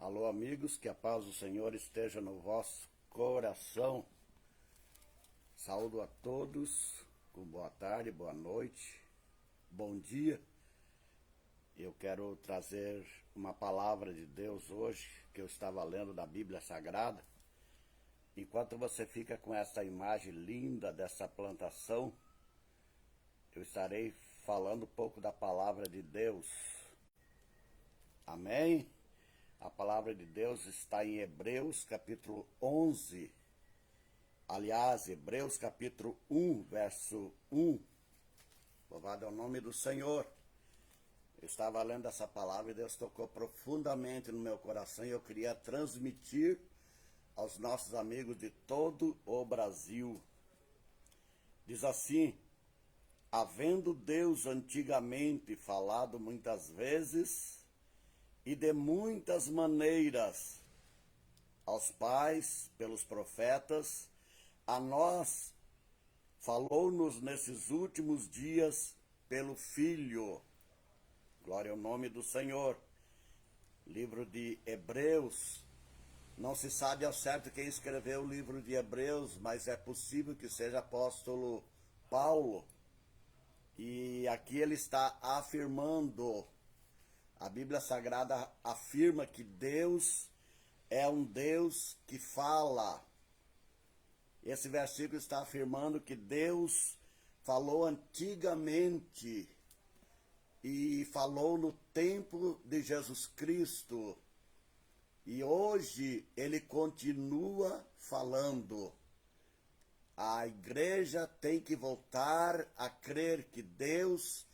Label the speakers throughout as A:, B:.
A: Alô, amigos, que a paz do Senhor esteja no vosso coração. Saúdo a todos com boa tarde, boa noite, bom dia. Eu quero trazer uma palavra de Deus hoje, que eu estava lendo da Bíblia Sagrada. Enquanto você fica com essa imagem linda dessa plantação, eu estarei falando um pouco da palavra de Deus. Amém? A palavra de Deus está em Hebreus capítulo 11. Aliás, Hebreus capítulo 1, verso 1. Louvado é o nome do Senhor. Eu estava lendo essa palavra e Deus tocou profundamente no meu coração e eu queria transmitir aos nossos amigos de todo o Brasil. Diz assim: havendo Deus antigamente falado muitas vezes e de muitas maneiras aos pais pelos profetas, a nós falou-nos nesses últimos dias pelo Filho. Glória ao nome do Senhor. Livro de Hebreus. Não se sabe ao certo quem escreveu o livro de Hebreus, mas é possível que seja apóstolo Paulo. E aqui ele está afirmando, a Bíblia Sagrada afirma que Deus é um Deus que fala. Esse versículo está afirmando que Deus falou antigamente e falou no tempo de Jesus Cristo. E hoje ele continua falando. A igreja tem que voltar a crer que Deus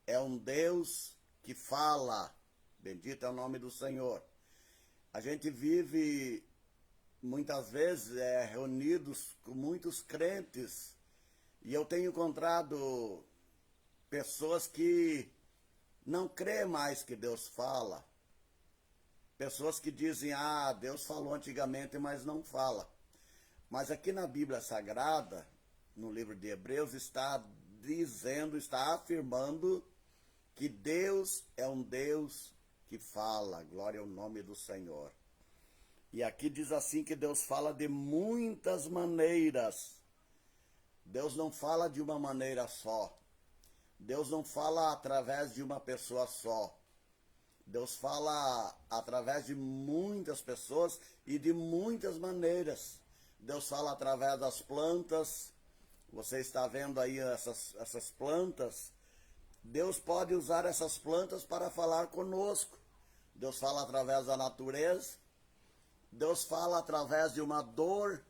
A: é um Deus que fala. Bendito é o nome do Senhor. A gente vive muitas vezes reunidos com muitos crentes e eu tenho encontrado pessoas que não crê mais que Deus fala. Pessoas que dizem, Deus falou antigamente, mas não fala. Mas aqui na Bíblia Sagrada, no livro de Hebreus, está dizendo, está afirmando que Deus é um Deus que fala. Glória ao nome do Senhor. E aqui diz assim que Deus fala de muitas maneiras. Deus não fala de uma maneira só. Deus não fala através de uma pessoa só. Deus fala através de muitas pessoas e de muitas maneiras. Deus fala através das plantas. Você está vendo aí essas plantas. Deus pode usar essas plantas para falar conosco. Deus fala através da natureza. Deus fala através de uma dor.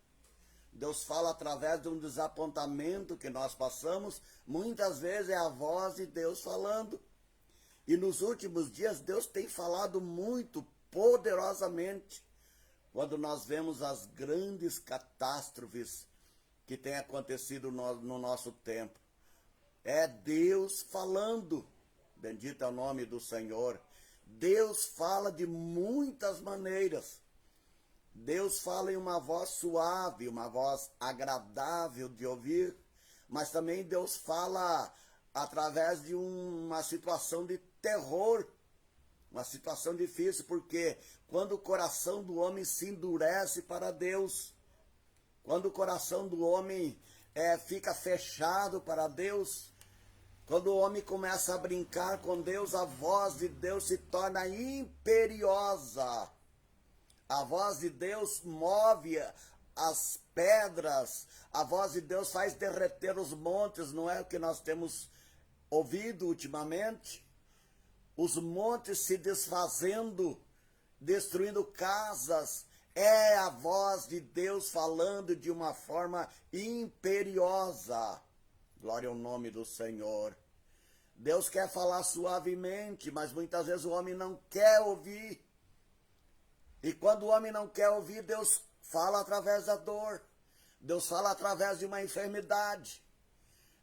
A: Deus fala através de um desapontamento que nós passamos. Muitas vezes é a voz de Deus falando. E nos últimos dias Deus tem falado muito poderosamente. Quando nós vemos as grandes catástrofes que têm acontecido no nosso tempo. É Deus falando. Bendito é o nome do Senhor. Deus fala de muitas maneiras. Deus fala em uma voz suave, uma voz agradável de ouvir, mas também Deus fala através de uma situação de terror, uma situação difícil, porque quando o coração do homem se endurece para Deus, quando o coração do homem fica fechado para Deus, quando o homem começa a brincar com Deus, a voz de Deus se torna imperiosa. A voz de Deus move as pedras, a voz de Deus faz derreter os montes, não é o que nós temos ouvido ultimamente? Os montes se desfazendo, destruindo casas, é a voz de Deus falando de uma forma imperiosa. Glória ao nome do Senhor. Deus quer falar suavemente, mas muitas vezes o homem não quer ouvir. E quando o homem não quer ouvir, Deus fala através da dor. Deus fala através de uma enfermidade.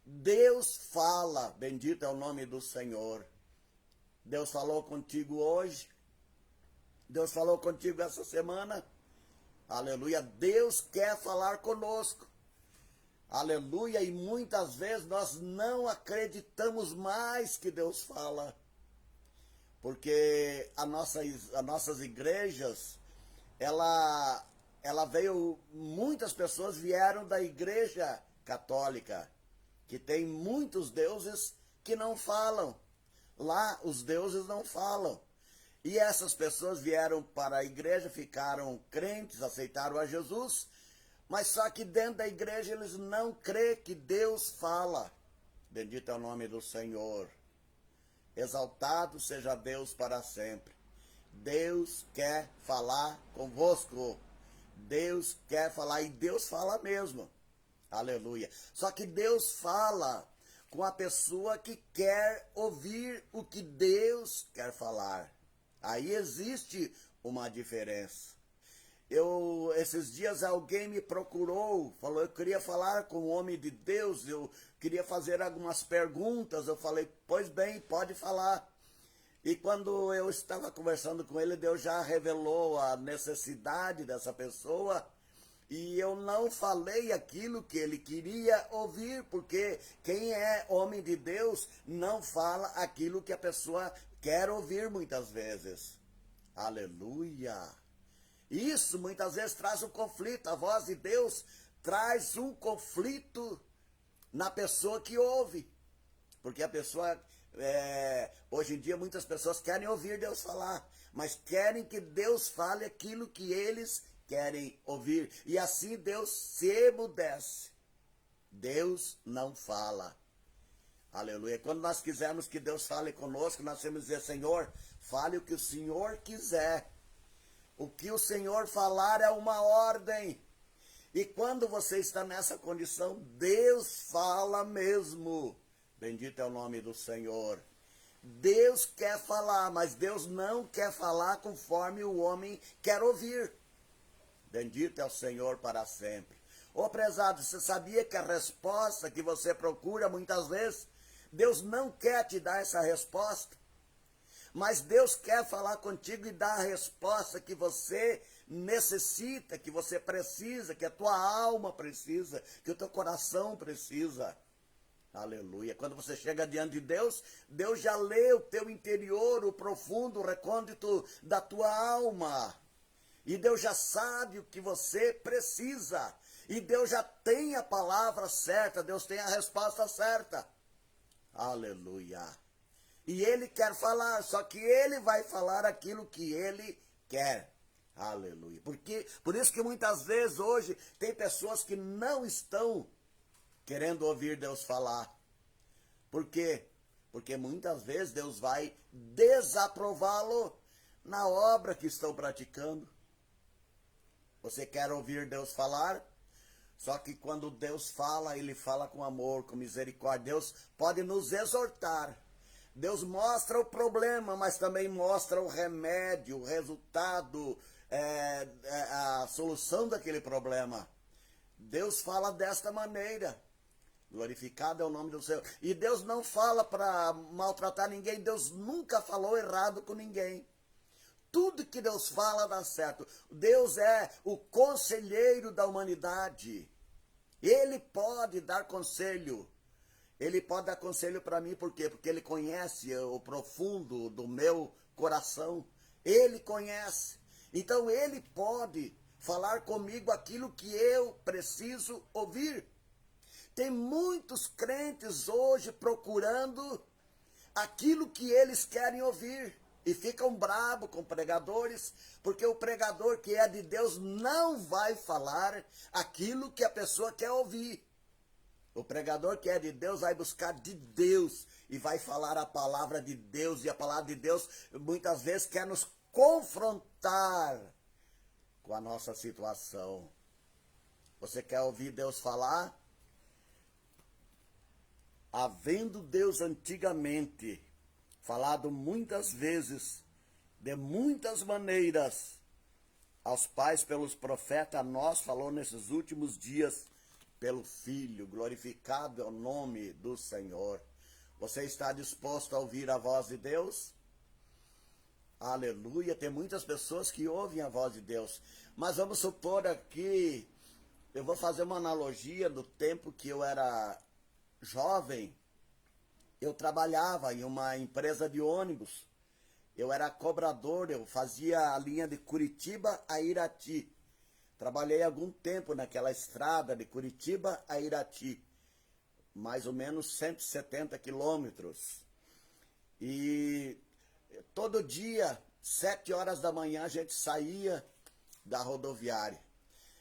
A: Deus fala, bendito é o nome do Senhor. Deus falou contigo hoje. Deus falou contigo essa semana. Aleluia. Deus quer falar conosco. Aleluia. E muitas vezes nós não acreditamos mais que Deus fala. porque as nossas igrejas, ela veio, muitas pessoas vieram da igreja católica, que tem muitos deuses que não falam. Lá os deuses não falam. E essas pessoas vieram para a igreja, ficaram crentes, aceitaram a Jesus, mas só que dentro da igreja eles não creem que Deus fala. Bendito é o nome do Senhor. Exaltado seja Deus para sempre. Deus quer falar convosco. Deus quer falar, e Deus fala mesmo. Aleluia. Só que Deus fala com a pessoa que quer ouvir o que Deus quer falar. Aí existe uma diferença. Esses dias alguém me procurou, falou, eu queria falar com o homem de Deus, eu queria fazer algumas perguntas. Eu falei, pois bem, pode falar. E quando eu estava conversando com ele, Deus já revelou a necessidade dessa pessoa. E eu não falei aquilo que ele queria ouvir, porque quem é homem de Deus não fala aquilo que a pessoa quer ouvir muitas vezes. Aleluia! Isso muitas vezes traz um conflito. A voz de Deus traz um conflito na pessoa que ouve. Porque a pessoa, hoje em dia muitas pessoas querem ouvir Deus falar, mas querem que Deus fale aquilo que eles querem ouvir. E assim Deus se emudece. Deus não fala. Aleluia. Quando nós quisermos que Deus fale conosco, nós temos que dizer, Senhor, fale o que o Senhor quiser. O que o Senhor falar é uma ordem. E quando você está nessa condição, Deus fala mesmo. Bendito é o nome do Senhor. Deus quer falar, mas Deus não quer falar conforme o homem quer ouvir. Bendito é o Senhor para sempre. Ô prezado, você sabia que a resposta que você procura muitas vezes, Deus não quer te dar essa resposta? Mas Deus quer falar contigo e dar a resposta que você necessita, que você precisa, que a tua alma precisa, que o teu coração precisa. Aleluia. Quando você chega diante de Deus, Deus já lê o teu interior, o profundo, o recôndito da tua alma. E Deus já sabe o que você precisa. E Deus já tem a palavra certa, Deus tem a resposta certa. Aleluia. E Ele quer falar, só que Ele vai falar aquilo que Ele quer. Aleluia. Por isso que muitas vezes hoje tem pessoas que não estão querendo ouvir Deus falar. Por quê? Porque muitas vezes Deus vai desaprová-lo na obra que estão praticando. Você quer ouvir Deus falar? Só que quando Deus fala, Ele fala com amor, com misericórdia. Deus pode nos exortar. Deus mostra o problema, mas também mostra o remédio, o resultado, a solução daquele problema. Deus fala desta maneira. Glorificado é o nome do Senhor. E Deus não fala para maltratar ninguém. Deus nunca falou errado com ninguém. Tudo que Deus fala dá certo. Deus é o conselheiro da humanidade. Ele pode dar conselho. Ele pode dar conselho para mim, por quê? Porque Ele conhece o profundo do meu coração. Ele conhece. Então Ele pode falar comigo aquilo que eu preciso ouvir. Tem muitos crentes hoje procurando aquilo que eles querem ouvir. E ficam bravos com pregadores, porque o pregador que é de Deus não vai falar aquilo que a pessoa quer ouvir. O pregador que é de Deus vai buscar de Deus e vai falar a palavra de Deus. E a palavra de Deus muitas vezes quer nos confrontar com a nossa situação. Você quer ouvir Deus falar? Havendo Deus antigamente falado muitas vezes, de muitas maneiras, aos pais pelos profetas, a nós falou nesses últimos dias pelo Filho. Glorificado é o nome do Senhor. Você está disposto a ouvir a voz de Deus? Aleluia. Tem muitas pessoas que ouvem a voz de Deus. Mas vamos supor aqui, eu vou fazer uma analogia do tempo que eu era jovem. Eu trabalhava em uma empresa de ônibus Eu era cobrador, eu fazia a linha de Curitiba a Irati. Trabalhei algum tempo naquela estrada de Curitiba a Irati, mais ou menos 170 quilômetros. E todo dia, 7 horas da manhã, a gente saía da rodoviária.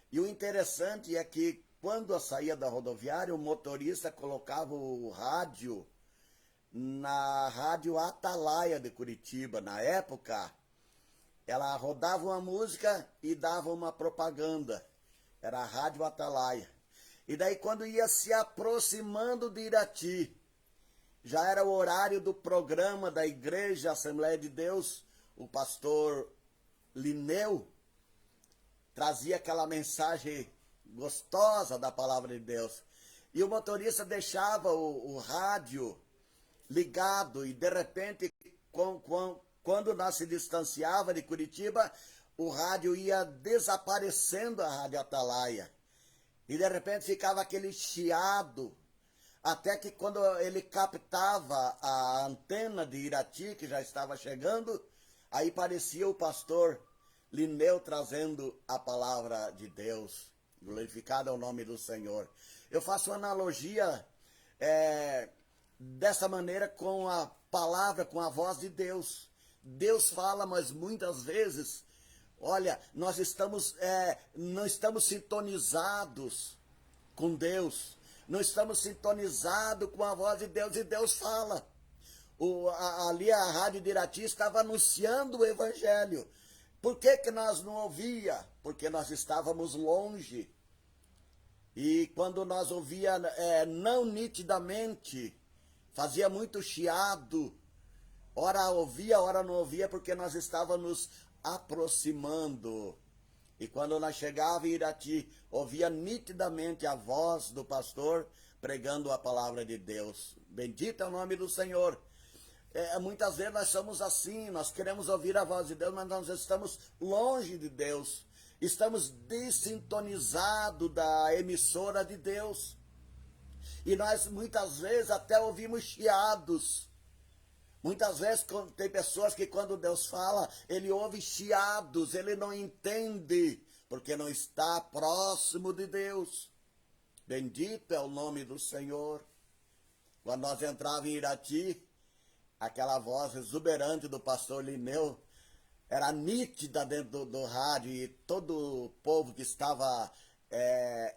A: E o interessante é que quando eu saía da rodoviária, o motorista colocava o rádio na Rádio Atalaia de Curitiba. Na época, ela rodava uma música e dava uma propaganda. Era a Rádio Atalaia. E daí quando ia se aproximando de Irati, já era o horário do programa da Igreja Assembleia de Deus, o pastor Lineu trazia aquela mensagem gostosa da palavra de Deus. E o motorista deixava o rádio ligado e de repente, quando nós se distanciava de Curitiba, o rádio ia desaparecendo, a Rádio Atalaia. E de repente ficava aquele chiado, até que quando ele captava a antena de Irati, que já estava chegando, aí parecia o pastor Lineu trazendo a palavra de Deus. Glorificado é o nome do Senhor. Eu faço analogia dessa maneira com a palavra, com a voz de Deus. Deus fala, mas muitas vezes, olha, nós não estamos sintonizados com Deus. Não estamos sintonizados com a voz de Deus, e Deus fala. Ali a Rádio de Irati estava anunciando o Evangelho. Por que nós não ouvia? Porque nós estávamos longe. E quando nós ouvia não nitidamente, fazia muito chiado. Ora ouvia, ora não ouvia, porque nós estávamos nos aproximando. E quando nós chegávamos em Irati, ouvia nitidamente a voz do pastor pregando a palavra de Deus. Bendito é o nome do Senhor. Muitas vezes nós somos assim, nós queremos ouvir a voz de Deus, mas nós estamos longe de Deus. Estamos desintonizados da emissora de Deus. E nós muitas vezes até ouvimos chiados. Muitas vezes tem pessoas que quando Deus fala, ele ouve chiados, ele não entende, porque não está próximo de Deus. Bendito é o nome do Senhor. Quando nós entrávamos em Irati, aquela voz exuberante do pastor Lineu era nítida dentro do rádio, e todo o povo que estava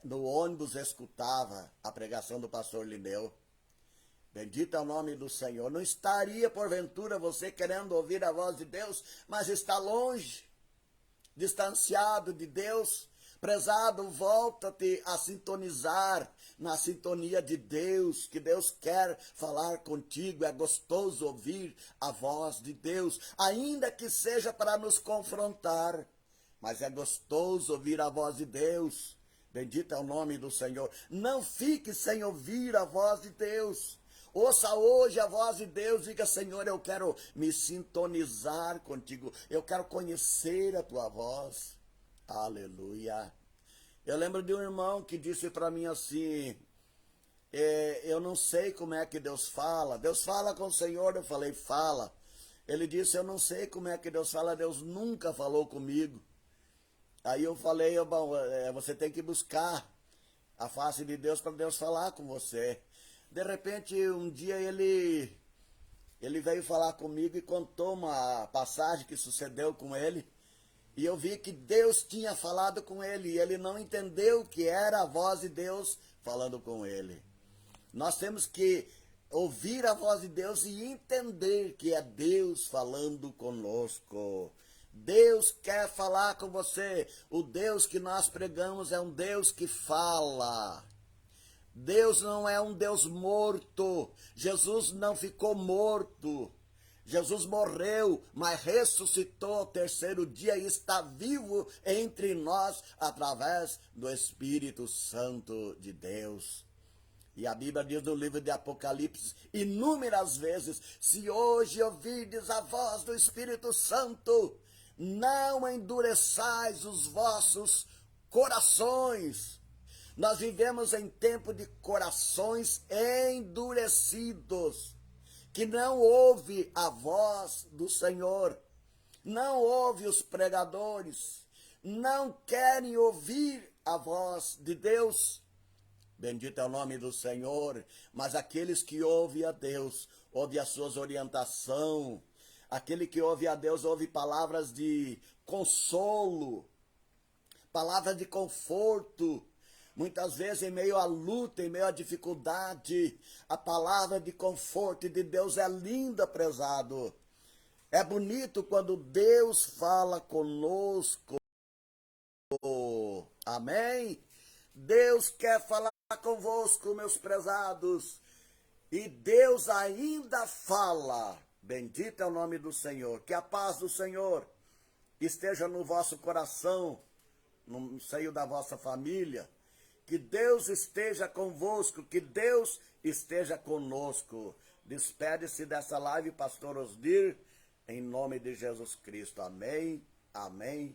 A: no ônibus escutava a pregação do pastor Lineu. Bendito é o nome do Senhor. Não estaria, porventura, você querendo ouvir a voz de Deus, mas está longe, distanciado de Deus? Prezado, volta-te a sintonizar na sintonia de Deus, que Deus quer falar contigo. É gostoso ouvir a voz de Deus, ainda que seja para nos confrontar, mas é gostoso ouvir a voz de Deus. Bendito é o nome do Senhor. Não fique sem ouvir a voz de Deus. Ouça hoje a voz de Deus, diga: Senhor, eu quero me sintonizar contigo, eu quero conhecer a tua voz. Aleluia. Eu lembro de um irmão que disse para mim assim, eu não sei como é que Deus fala. Deus fala com o Senhor? Eu falei, fala. Ele disse, eu não sei como é que Deus fala, Deus nunca falou comigo. Aí eu falei, bom, você tem que buscar a face de Deus para Deus falar com você. De repente, um dia ele veio falar comigo e contou uma passagem que sucedeu com ele. E eu vi que Deus tinha falado com ele, e ele não entendeu que era a voz de Deus falando com ele. Nós temos que ouvir a voz de Deus e entender que é Deus falando conosco. Deus quer falar com você. O Deus que nós pregamos é um Deus que fala. Deus não é um Deus morto. Jesus não ficou morto. Jesus morreu, mas ressuscitou ao terceiro dia e está vivo entre nós através do Espírito Santo de Deus. E a Bíblia diz no livro de Apocalipse, inúmeras vezes, se hoje ouvirdes a voz do Espírito Santo, não endureçais os vossos corações. Nós vivemos em tempo de corações endurecidos, que não ouve a voz do Senhor, não ouve os pregadores, não querem ouvir a voz de Deus. Bendito é o nome do Senhor, mas aqueles que ouvem a Deus, ouvem as suas orientações, aquele que ouve a Deus ouve palavras de consolo, palavras de conforto. Muitas vezes, em meio à luta, em meio à dificuldade, a palavra de conforto de Deus é linda, prezado. É bonito quando Deus fala conosco. Amém? Deus quer falar convosco, meus prezados. E Deus ainda fala. Bendito é o nome do Senhor. Que a paz do Senhor esteja no vosso coração, no seio da vossa família. Que Deus esteja convosco, que Deus esteja conosco. Despede-se dessa live, pastor Osdir, em nome de Jesus Cristo. Amém, amém